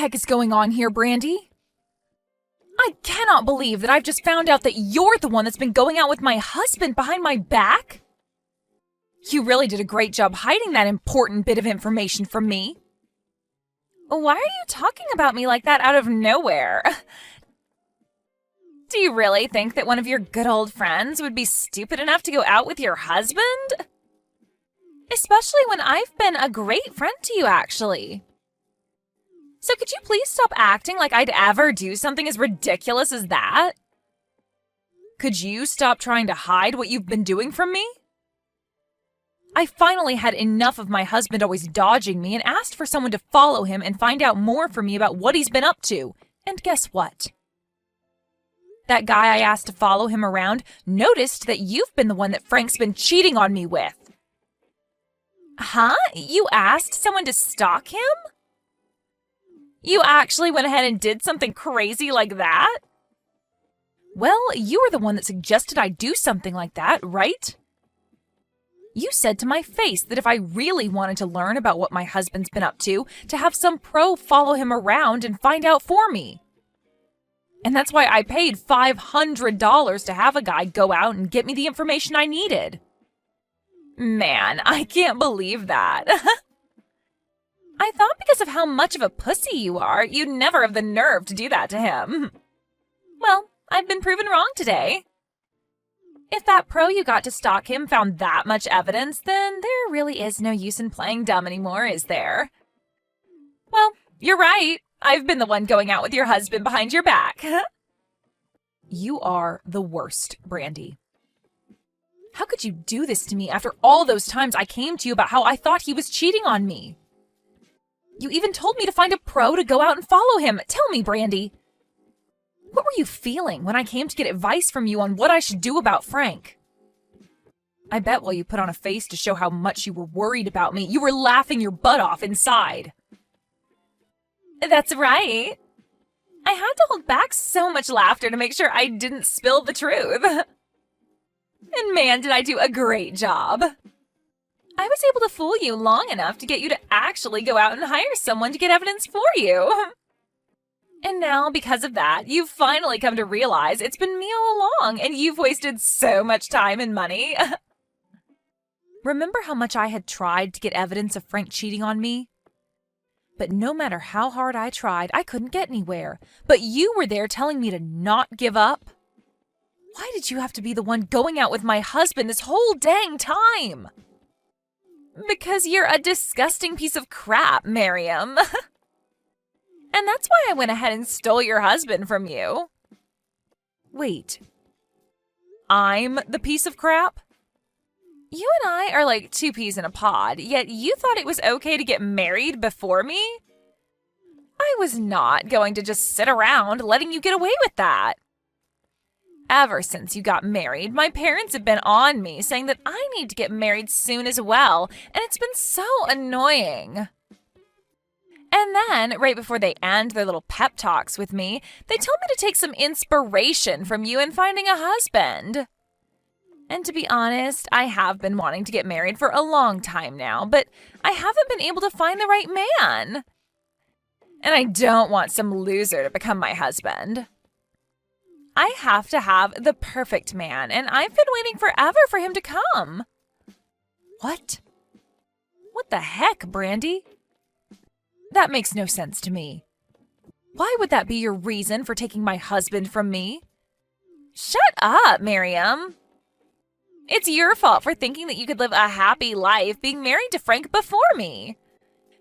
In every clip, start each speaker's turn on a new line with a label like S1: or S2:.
S1: heck is going on here, Brandy? I cannot believe that I've just found out that you're the one that's been going out with my husband behind my back. You really did a great job hiding that important bit of information from me. Why are you talking about me like that out of nowhere? Do you really think that one of your good old friends would be stupid enough to go out with your husband? Especially when I've been a great friend to you, actually. So could you please stop acting like I'd ever do something as ridiculous as that? Could you stop trying to hide what you've been doing from me? I finally had enough of my husband always dodging me and asked for someone to follow him and find out more from me about what he's been up to. And guess what? That guy I asked to follow him around noticed that you've been the one that Frank's been cheating on me with. Huh? You asked someone to stalk him? You actually went ahead and did something crazy like that? Well, you were the one that suggested I do something like that, right? You said to my face that if I really wanted to learn about what my husband's been up to have some pro follow him around and find out for me. And that's why I paid $500 to have a guy go out and get me the information I needed. Man, I can't believe that. I thought because of how much of a pussy you are, you'd never have the nerve to do that to him. Well, I've been proven wrong today. If that pro you got to stalk him found that much evidence, then there really is no use in playing dumb anymore, is there? Well, you're right. I've been the one going out with your husband behind your back. You are the worst, Brandy. How could you do this to me after all those times I came to you about how I thought he was cheating on me? You even told me to find a pro to go out and follow him. Tell me, Brandy. What were you feeling when I came to get advice from you on what I should do about Frank? I bet while you put on a face to show how much you were worried about me, you were laughing your butt off inside. That's right. I had to hold back so much laughter to make sure I didn't spill the truth. And man, did I do a great job. I was able to fool you long enough to get you to actually go out and hire someone to get evidence for you. And now, because of that, you've finally come to realize it's been me all along, and you've wasted so much time and money. Remember how much I had tried to get evidence of Frank cheating on me? But no matter how hard I tried, I couldn't get anywhere. But you were there telling me to not give up. Why did you have to be the one going out with my husband this whole dang time? Because you're a disgusting piece of crap, Miriam. And that's why I went ahead and stole your husband from you. Wait. I'm the piece of crap? You and I are like two peas in a pod, yet you thought it was okay to get married before me? I was not going to just sit around letting you get away with that. Ever since you got married, my parents have been on me saying that I need to get married soon as well, and it's been so annoying. And then, right before they end their little pep talks with me, they told me to take some inspiration from you in finding a husband. And to be honest, I have been wanting to get married for a long time now, but I haven't been able to find the right man. And I don't want some loser to become my husband. I have to have the perfect man, and I've been waiting forever for him to come. What? What the heck, Brandy? That makes no sense to me. Why would that be your reason for taking my husband from me? Shut up, Miriam. It's your fault for thinking that you could live a happy life being married to Frank before me.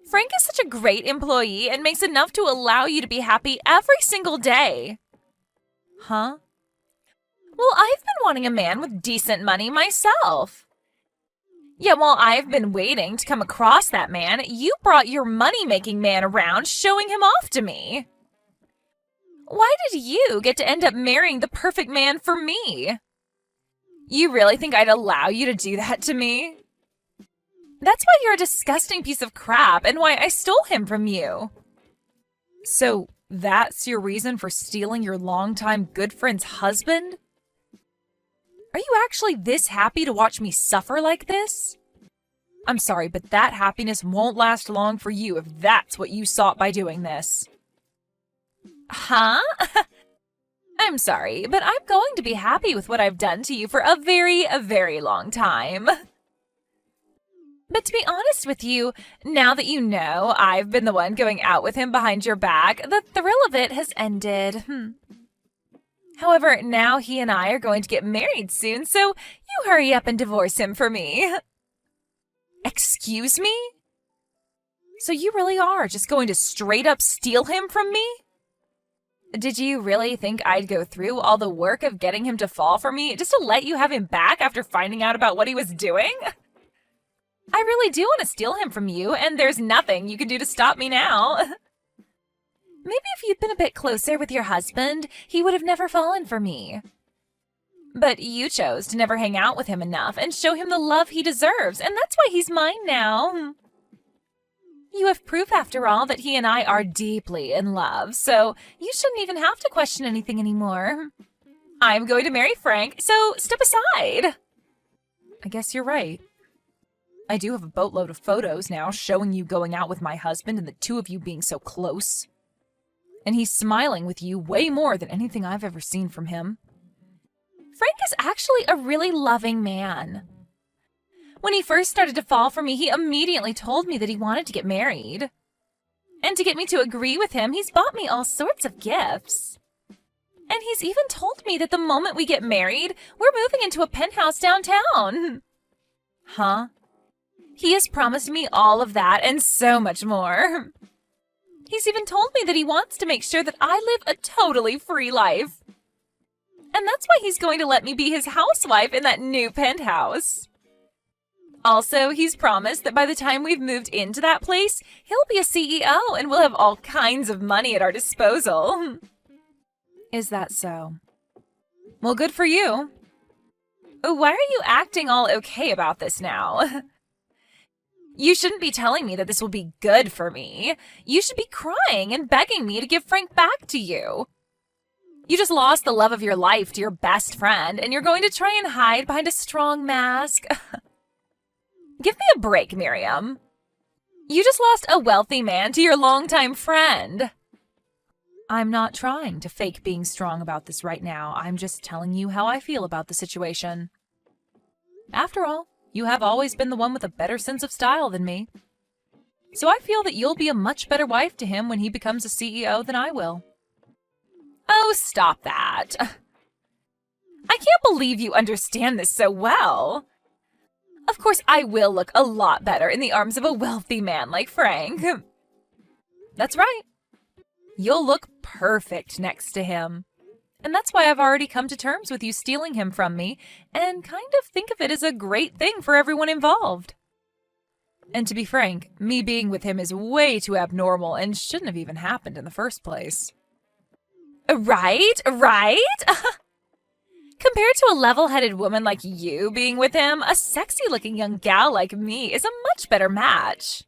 S1: Frank is such a great employee and makes enough to allow you to be happy every single day. Huh? Well, I've been wanting a man with decent money myself. Yet while I've been waiting to come across that man, you brought your money-making man around, showing him off to me. Why did you get to end up marrying the perfect man for me? You really think I'd allow you to do that to me? That's why you're a disgusting piece of crap and why I stole him from you. So that's your reason for stealing your longtime good friend's husband? Are you actually this happy to watch me suffer like this? I'm sorry, but that happiness won't last long for you if that's what you sought by doing this. Huh? I'm sorry, but I'm going to be happy with what I've done to you for a very long time. But to be honest with you, now that you know I've been the one going out with him behind your back, the thrill of it has ended. However, now he and I are going to get married soon, so you hurry up and divorce him for me. Excuse me? So you really are just going to straight up steal him from me? Did you really think I'd go through all the work of getting him to fall for me just to let you have him back after finding out about what he was doing? I really do want to steal him from you, and there's nothing you can do to stop me now. Maybe if you'd been a bit closer with your husband, he would have never fallen for me. But you chose to never hang out with him enough and show him the love he deserves, and that's why he's mine now. You have proof, after all, that he and I are deeply in love, so you shouldn't even have to question anything anymore. I'm going to marry Frank, so step aside. I guess you're right. I do have a boatload of photos now showing you going out with my husband and the two of you being so close. And he's smiling with you way more than anything I've ever seen from him. Frank is actually a really loving man. When he first started to fall for me, he immediately told me that he wanted to get married. And to get me to agree with him, he's bought me all sorts of gifts. And he's even told me that the moment we get married, we're moving into a penthouse downtown. Huh? He has promised me all of that and so much more. He's even told me that he wants to make sure that I live a totally free life. And that's why he's going to let me be his housewife in that new penthouse. Also, he's promised that by the time we've moved into that place, he'll be a CEO and we'll have all kinds of money at our disposal. Is that so? Well, good for you. Why are you acting all okay about this now? You shouldn't be telling me that this will be good for me. You should be crying and begging me to give Frank back to you. You just lost the love of your life to your best friend, and you're going to try and hide behind a strong mask? Give me a break, Miriam. You just lost a wealthy man to your longtime friend. I'm not trying to fake being strong about this right now. I'm just telling you how I feel about the situation. After all, you have always been the one with a better sense of style than me. So I feel that you'll be a much better wife to him when he becomes a CEO than I will. Oh, stop that. I can't believe you understand this so well. Of course, I will look a lot better in the arms of a wealthy man like Frank. That's right. You'll look perfect next to him. And that's why I've already come to terms with you stealing him from me and kind of think of it as a great thing for everyone involved. And to be frank, me being with him is way too abnormal and shouldn't have even happened in the first place. Right? Compared to a level-headed woman like you being with him, a sexy-looking young gal like me is a much better match.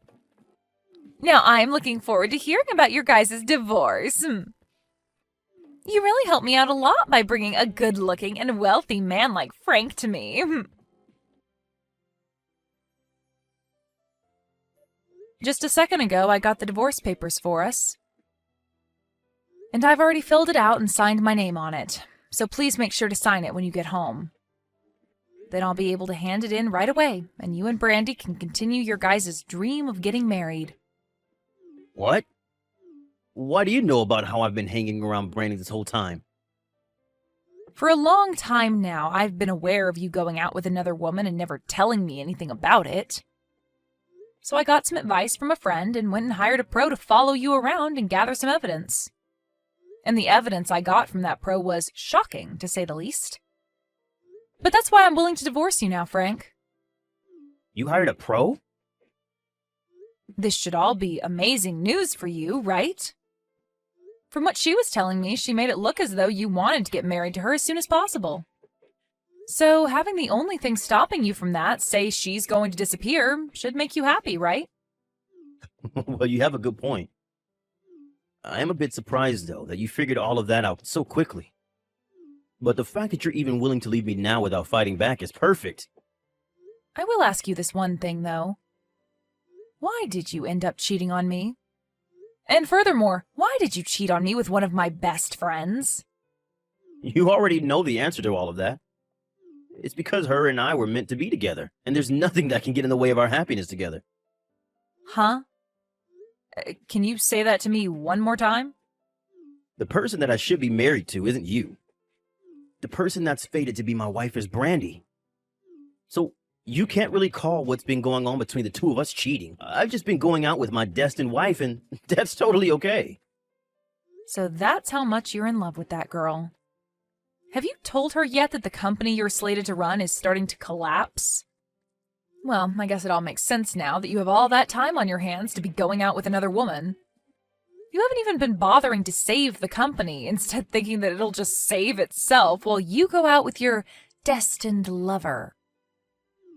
S1: Now I'm looking forward to hearing about your guys' divorce. You really helped me out a lot by bringing a good-looking and wealthy man like Frank to me. Just a second ago, I got the divorce papers for us. And I've already filled it out and signed my name on it. So please make sure to sign it when you get home. Then I'll be able to hand it in right away, and you and Brandy can continue your guys' dream of getting married.
S2: What? Why do you know about how I've been hanging around Brandy this whole time?
S1: For a long time now, I've been aware of you going out with another woman and never telling me anything about it. So I got some advice from a friend and went and hired a pro to follow you around and gather some evidence. And the evidence I got from that pro was shocking, to say the least. But that's why I'm willing to divorce you now, Frank.
S2: You hired a pro?
S1: This should all be amazing news for you, right? From what she was telling me, she made it look as though you wanted to get married to her as soon as possible. So having the only thing stopping you from that say she's going to disappear should make you happy, right?
S2: Well, you have a good point. I am a bit surprised, though, that you figured all of that out so quickly. But the fact that you're even willing to leave me now without fighting back is perfect.
S1: I will ask you this one thing, though. Why did you end up cheating on me? And furthermore, why did you cheat on me with one of my best friends?
S2: You already know the answer to all of that. It's because her and I were meant to be together, and there's nothing that can get in the way of our happiness together.
S1: Huh? Can you say that to me one more time?
S2: The person that I should be married to isn't you. The person that's fated to be my wife is Brandy. So you can't really call what's been going on between the two of us cheating. I've just been going out with my destined wife, and that's totally okay.
S1: So that's how much you're in love with that girl. Have you told her yet that the company you're slated to run is starting to collapse? Well, I guess it all makes sense now that you have all that time on your hands to be going out with another woman. You haven't even been bothering to save the company, instead thinking that it'll just save itself while you go out with your destined lover.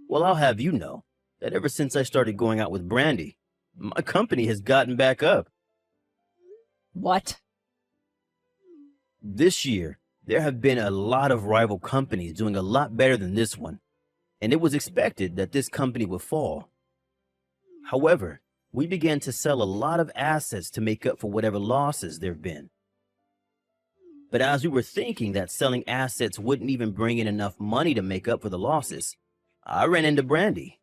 S2: Well, I'll have you know that ever since I started going out with Brandy, my company has gotten back up.
S1: What?
S2: This year, there have been a lot of rival companies doing a lot better than this one, and it was expected that this company would fall. However, we began to sell a lot of assets to make up for whatever losses there have been. But as we were thinking that selling assets wouldn't even bring in enough money to make up for the losses, I ran into Brandy.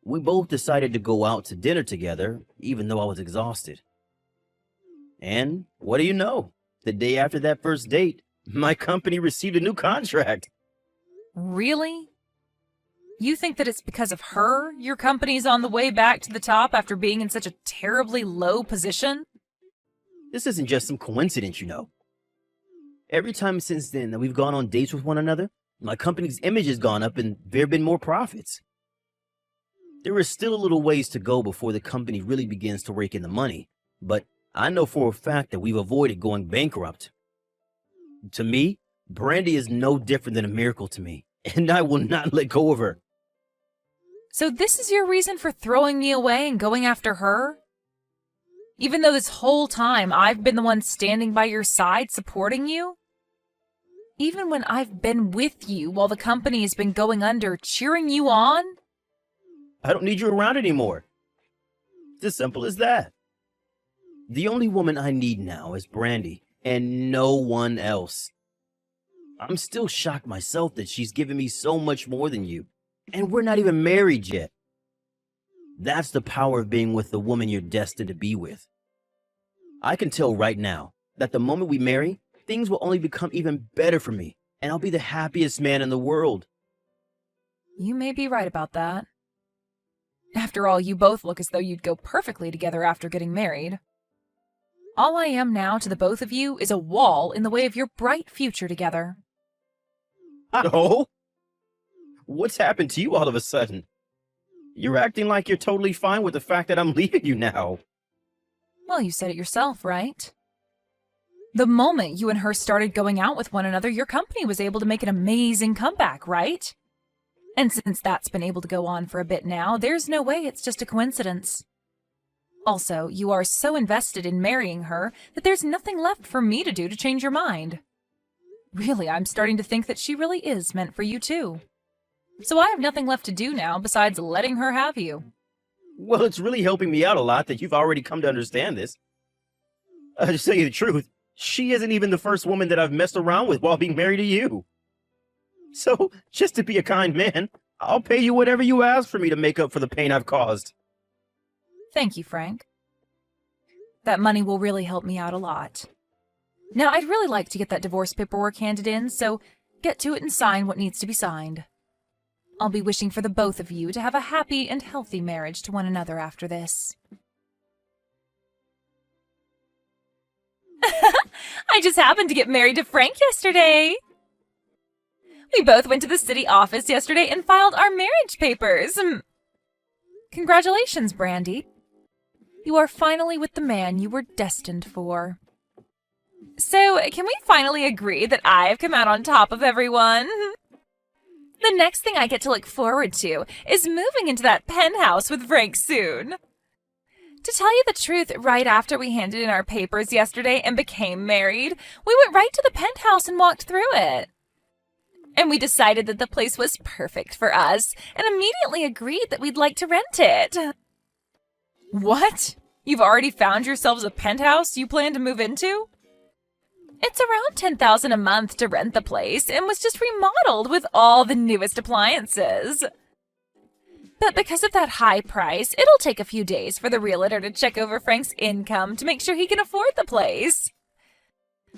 S2: We both decided to go out to dinner together, even though I was exhausted. And what do you know? The day after that first date, my company received a new contract.
S1: Really? You think that it's because of her your company's on the way back to the top after being in such a terribly low position?
S2: This isn't just some coincidence, you know. Every time since then that we've gone on dates with one another, my company's image has gone up and there have been more profits. There is still a little ways to go before the company really begins to rake in the money, but I know for a fact that we've avoided going bankrupt. To me, Brandy is no different than a miracle to me, and I will not let go of her.
S1: So this is your reason for throwing me away and going after her? Even though this whole time I've been the one standing by your side supporting you? Even when I've been with you while the company has been going under, cheering you on?
S2: I don't need you around anymore. It's as simple as that. The only woman I need now is Brandy, and no one else. I'm still shocked myself that she's given me so much more than you, and we're not even married yet. That's the power of being with the woman you're destined to be with. I can tell right now that the moment we marry, things will only become even better for me, and I'll be the happiest man in the world.
S1: You may be right about that. After all, you both look as though you'd go perfectly together after getting married. All I am now to the both of you is a wall in the way of your bright future together.
S2: Oh? What's happened to you all of a sudden? You're acting like you're totally fine with the fact that I'm leaving you now.
S1: Well, you said it yourself, right? The moment you and her started going out with one another, your company was able to make an amazing comeback, right? And since that's been able to go on for a bit now, there's no way it's just a coincidence. Also, you are so invested in marrying her that there's nothing left for me to do to change your mind. Really, I'm starting to think that she really is meant for you too. So I have nothing left to do now besides letting her have you.
S2: Well, it's really helping me out a lot that you've already come to understand this. To tell you the truth, she isn't even the first woman that I've messed around with while being married to you. So, just to be a kind man, I'll pay you whatever you ask for me to make up for the pain I've caused.
S1: Thank you, Frank. That money will really help me out a lot. Now, I'd really like to get that divorce paperwork handed in, so get to it and sign what needs to be signed. I'll be wishing for the both of you to have a happy and healthy marriage to one another after this. I just happened to get married to Frank yesterday. We both went to the city office yesterday and filed our marriage papers. Congratulations, Brandy. You are finally with the man you were destined for. So, can we finally agree that I've come out on top of everyone? The next thing I get to look forward to is moving into that penthouse with Frank soon. To tell you the truth, right after we handed in our papers yesterday and became married, we went right to the penthouse and walked through it. And we decided that the place was perfect for us and immediately agreed that we'd like to rent it. What? You've already found yourselves a penthouse you plan to move into? It's around $10,000 a month to rent the place and was just remodeled with all the newest appliances. But because of that high price, it'll take a few days for the realtor to check over Frank's income to make sure he can afford the place.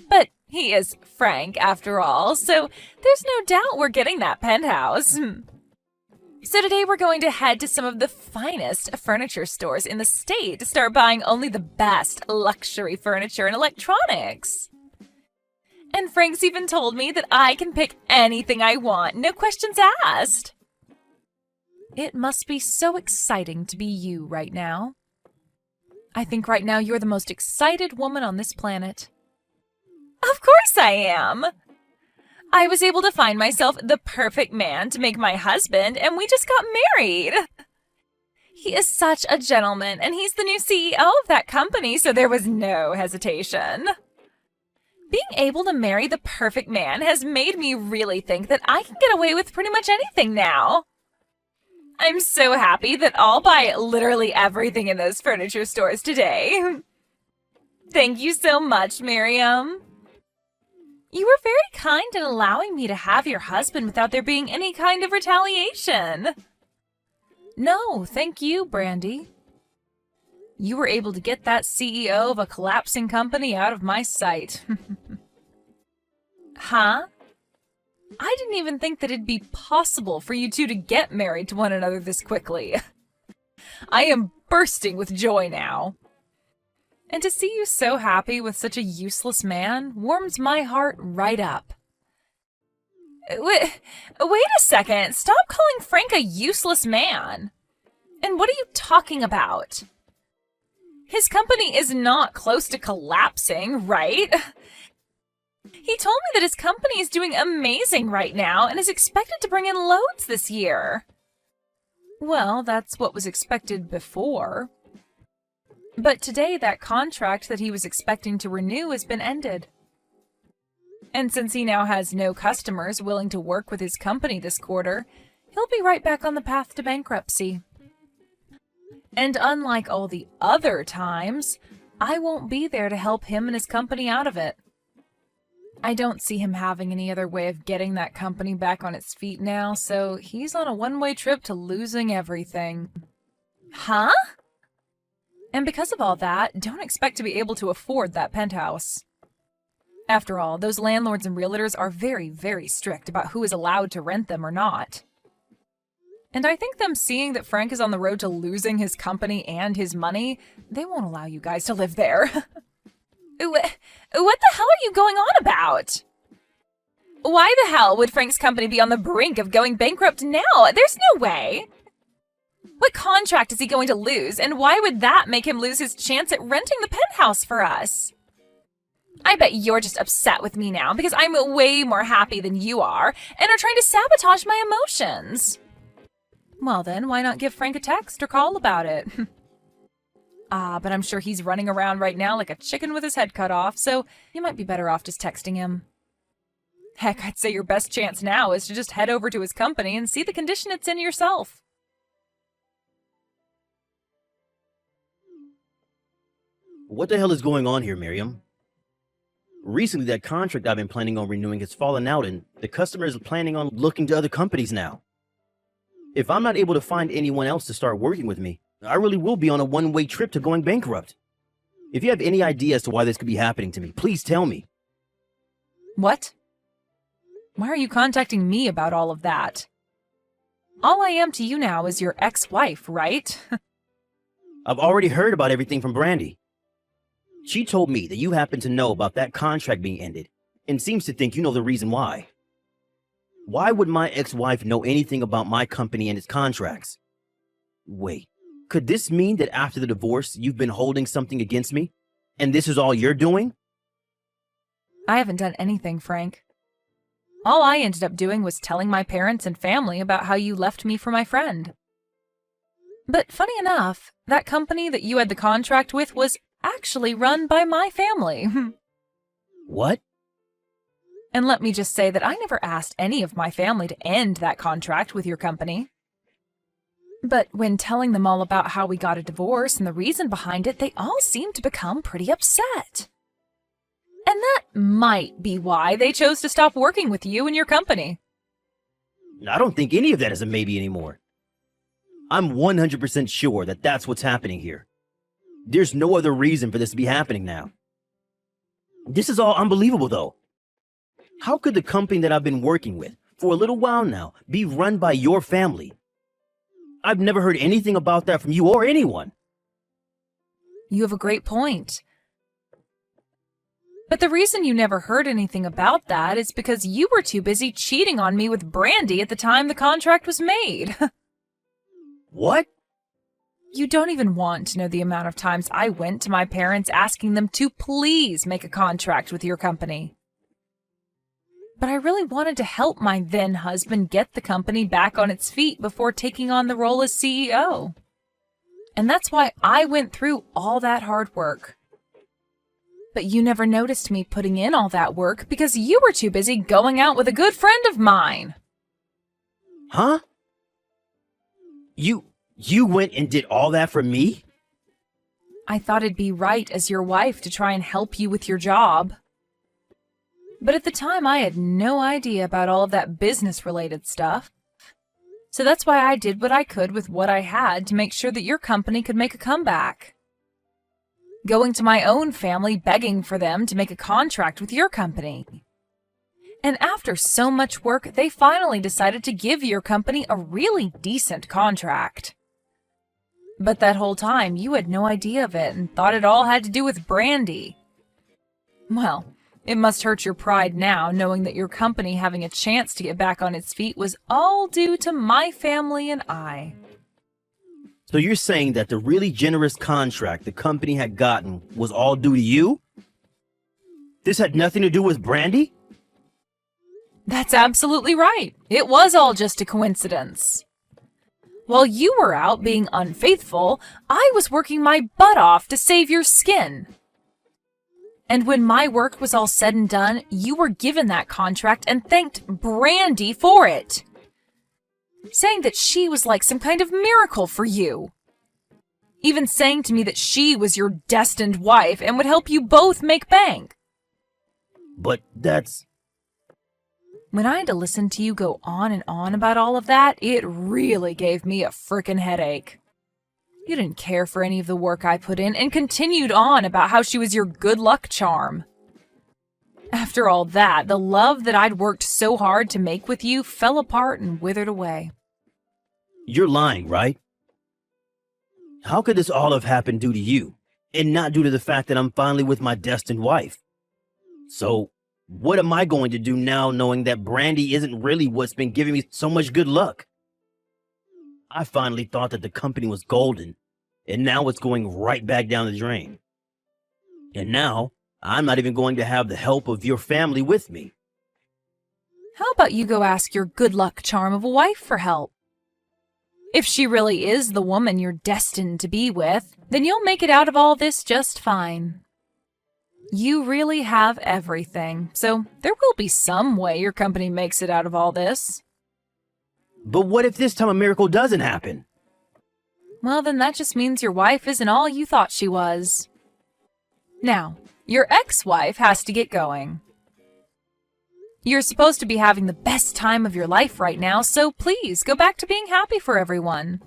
S1: But he is Frank, after all, so there's no doubt we're getting that penthouse. So today we're going to head to some of the finest furniture stores in the state to start buying only the best luxury furniture and electronics. And Frank's even told me that I can pick anything I want, no questions asked. It must be so exciting to be you right now. I think right now you're the most excited woman on this planet. Of course I am. I was able to find myself the perfect man to make my husband, and we just got married. He is such a gentleman, and he's the new CEO of that company, so there was no hesitation. Being able to marry the perfect man has made me really think that I can get away with pretty much anything now. I'm so happy that I'll buy literally everything in those furniture stores today. Thank you so much, Miriam. You were very kind in allowing me to have your husband without there being any kind of retaliation. No, thank you, Brandy. You were able to get that CEO of a collapsing company out of my sight. Huh? I didn't even think that it'd be possible for you two to get married to one another this quickly. I am bursting with joy now. And to see you so happy with such a useless man warms my heart right up. Wait a second. Stop calling Frank a useless man. And what are you talking about? His company is not close to collapsing, right? He told me that his company is doing amazing right now and is expected to bring in loads this year. Well, that's what was expected before. But today, that contract that he was expecting to renew has been ended. And since he now has no customers willing to work with his company this quarter, he'll be right back on the path to bankruptcy. And unlike all the other times, I won't be there to help him and his company out of it. I don't see him having any other way of getting that company back on its feet now, so he's on a one-way trip to losing everything. Huh? And because of all that, don't expect to be able to afford that penthouse. After all, those landlords and realtors are very, very strict about who is allowed to rent them or not. And I think them seeing that Frank is on the road to losing his company and his money, they won't allow you guys to live there. What the hell are you going on about? Why the hell would Frank's company be on the brink of going bankrupt now? There's no way. What contract is he going to lose, and why would that make him lose his chance at renting the penthouse for us? I bet you're just upset with me now because I'm way more happy than you are and are trying to sabotage my emotions. Well then, why not give Frank a text or call about it? But I'm sure he's running around right now like a chicken with his head cut off, so you might be better off just texting him. Heck, I'd say your best chance now is to just head over to his company and see the condition it's in yourself.
S2: What the hell is going on here, Miriam? Recently, that contract I've been planning on renewing has fallen out, and the customer is planning on looking to other companies now. If I'm not able to find anyone else to start working with me, I really will be on a one-way trip to going bankrupt. If you have any idea as to why this could be happening to me, please tell me.
S1: What? Why are you contacting me about all of that? All I am to you now is your ex-wife, right?
S2: I've already heard about everything from Brandy. She told me that you happen to know about that contract being ended, and seems to think you know the reason why. Why would my ex-wife know anything about my company and its contracts? Wait, could this mean that after the divorce, you've been holding something against me? And this is all you're doing?
S1: I haven't done anything, Frank. All I ended up doing was telling my parents and family about how you left me for my friend. But funny enough, that company that you had the contract with was actually run by my family.
S2: What?
S1: And let me just say that I never asked any of my family to end that contract with your company. But when telling them all about how we got a divorce and the reason behind it, they all seemed to become pretty upset. And that might be why they chose to stop working with you and your company.
S2: I don't think any of that is a maybe anymore. I'm 100% sure that that's what's happening here. There's no other reason for this to be happening now. This is all unbelievable, though. How could the company that I've been working with for a little while now be run by your family? I've never heard anything about that from you or anyone.
S1: You have a great point. But the reason you never heard anything about that is because you were too busy cheating on me with Brandy at the time the contract was made.
S2: What?
S1: You don't even want to know the amount of times I went to my parents asking them to please make a contract with your company. But I really wanted to help my then husband get the company back on its feet before taking on the role as CEO. And that's why I went through all that hard work. But you never noticed me putting in all that work because you were too busy going out with a good friend of mine.
S2: Huh? You went and did all that for me?
S1: I thought it'd be right as your wife to try and help you with your job. But at the time, I had no idea about all of that business-related stuff. So that's why I did what I could with what I had to make sure that your company could make a comeback. Going to my own family begging for them to make a contract with your company. And after so much work, they finally decided to give your company a really decent contract. But that whole time, you had no idea of it and thought it all had to do with Brandy. Well, it must hurt your pride now, knowing that your company having a chance to get back on its feet was all due to my family and I.
S2: So you're saying that the really generous contract the company had gotten was all due to you? This had nothing to do with Brandy?
S1: That's absolutely right. It was all just a coincidence. While you were out being unfaithful, I was working my butt off to save your skin. And when my work was all said and done, you were given that contract and thanked Brandy for it, saying that she was like some kind of miracle for you. Even saying to me that she was your destined wife and would help you both make bank.
S2: But that's...
S1: When I had to listen to you go on and on about all of that, it really gave me a frickin' headache. You didn't care for any of the work I put in and continued on about how she was your good luck charm. After all that, the love that I'd worked so hard to make with you fell apart and withered away.
S2: You're lying, right? How could this all have happened due to you, and not due to the fact that I'm finally with my destined wife? So, what am I going to do now knowing that Brandy isn't really what's been giving me so much good luck? I finally thought that the company was golden, and now it's going right back down the drain. And now, I'm not even going to have the help of your family with me.
S1: How about you go ask your good luck charm of a wife for help? If she really is the woman you're destined to be with, then you'll make it out of all this just fine. You really have everything, so there will be some way your company makes it out of all this.
S2: But what if this time a miracle doesn't happen?
S1: Well, then that just means your wife isn't all you thought she was. Now, your ex-wife has to get going. You're supposed to be having the best time of your life right now, so please go back to being happy for everyone.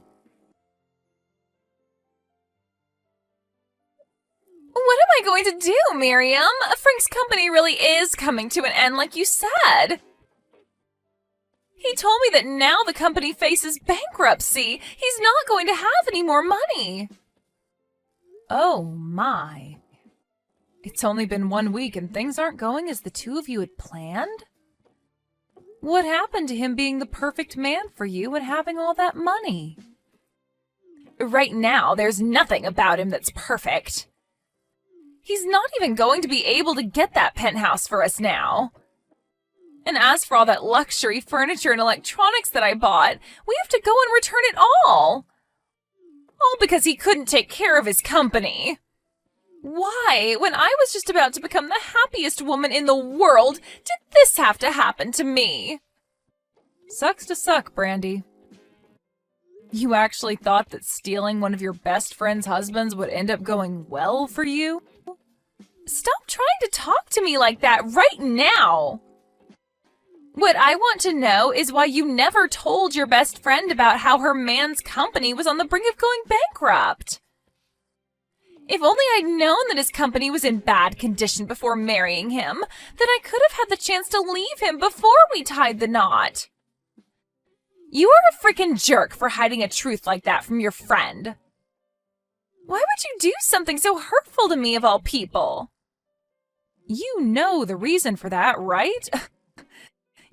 S1: What am I going to do, Miriam? Frank's company really is coming to an end like you said. He told me that now the company faces bankruptcy. He's not going to have any more money. Oh my. It's only been 1 week and things aren't going as the two of you had planned? What happened to him being the perfect man for you and having all that money? Right now, there's nothing about him that's perfect. He's not even going to be able to get that penthouse for us now. And as for all that luxury furniture and electronics that I bought, we have to go and return it all. All because he couldn't take care of his company. Why, when I was just about to become the happiest woman in the world, did this have to happen to me? Sucks to suck, Brandy. You actually thought that stealing one of your best friend's husbands would end up going well for you? Stop trying to talk to me like that right now! What I want to know is why you never told your best friend about how her man's company was on the brink of going bankrupt. If only I'd known that his company was in bad condition before marrying him, then I could have had the chance to leave him before we tied the knot. You are a freaking jerk for hiding a truth like that from your friend. Why would you do something so hurtful to me of all people? You know the reason for that, right?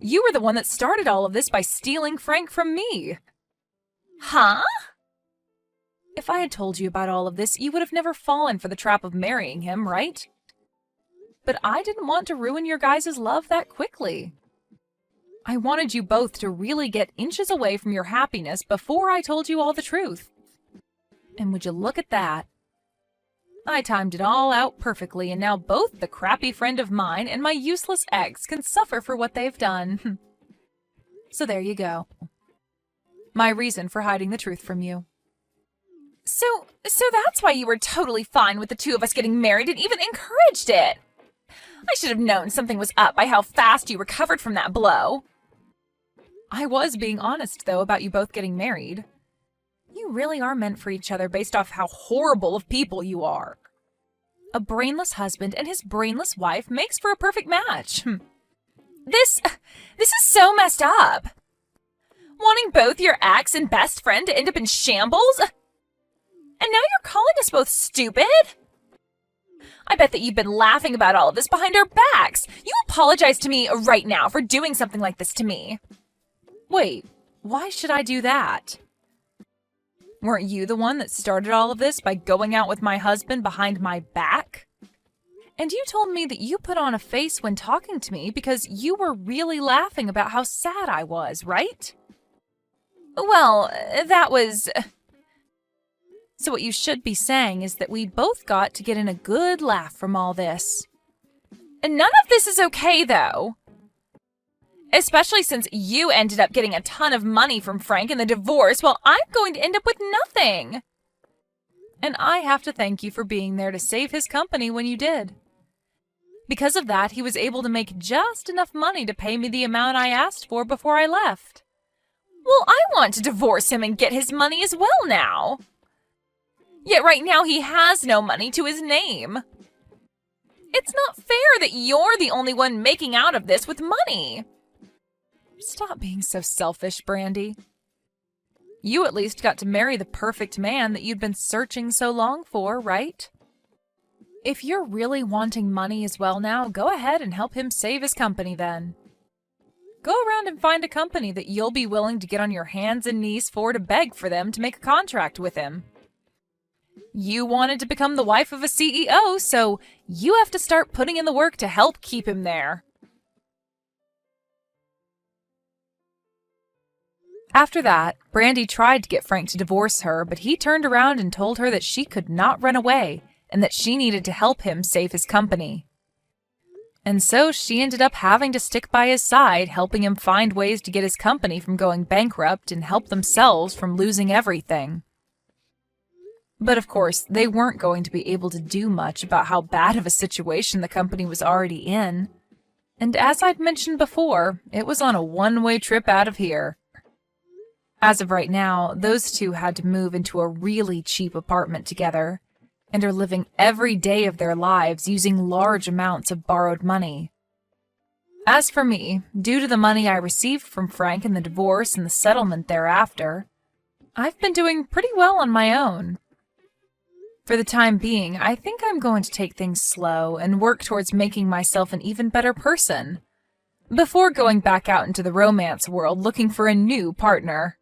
S1: You were the one that started all of this by stealing Frank from me. Huh? If I had told you about all of this, you would have never fallen for the trap of marrying him, right? But I didn't want to ruin your guys' love that quickly. I wanted you both to really get inches away from your happiness before I told you all the truth. And would you look at that? I timed it all out perfectly, and now both the crappy friend of mine and my useless ex can suffer for what they've done. So there you go. My reason for hiding the truth from you. So that's why you were totally fine with the two of us getting married and even encouraged it. I should have known something was up by how fast you recovered from that blow. I was being honest, though, about you both getting married. You really are meant for each other based off how horrible of people you are. A brainless husband and his brainless wife makes for a perfect match. This is so messed up. Wanting both your ex and best friend to end up in shambles? And now you're calling us both stupid? I bet that you've been laughing about all of this behind our backs. You apologize to me right now for doing something like this to me. Wait, why should I do that? Weren't you the one that started all of this by going out with my husband behind my back? And you told me that you put on a face when talking to me because you were really laughing about how sad I was, right? Well, that was... So what you should be saying is that we both got to get in a good laugh from all this. And none of this is okay, though. Especially since you ended up getting a ton of money from Frank in the divorce while I'm going to end up with nothing. And I have to thank you for being there to save his company when you did. Because of that, he was able to make just enough money to pay me the amount I asked for before I left. Well, I want to divorce him and get his money as well now. Yet right now he has no money to his name. It's not fair that you're the only one making out of this with money. Stop being so selfish, Brandy. You at least got to marry the perfect man that you'd been searching so long for, right? If you're really wanting money as well now, go ahead and help him save his company then. Go around and find a company that you'll be willing to get on your hands and knees for to beg for them to make a contract with him. You wanted to become the wife of a CEO, so you have to start putting in the work to help keep him there. After that, Brandy tried to get Frank to divorce her, but he turned around and told her that she could not run away and that she needed to help him save his company. And so she ended up having to stick by his side, helping him find ways to get his company from going bankrupt and help themselves from losing everything. But of course, they weren't going to be able to do much about how bad of a situation the company was already in. And as I'd mentioned before, it was on a one-way trip out of here. As of right now, those two had to move into a really cheap apartment together, and are living every day of their lives using large amounts of borrowed money. As for me, due to the money I received from Frank in the divorce and the settlement thereafter, I've been doing pretty well on my own. For the time being, I think I'm going to take things slow and work towards making myself an even better person, before going back out into the romance world looking for a new partner.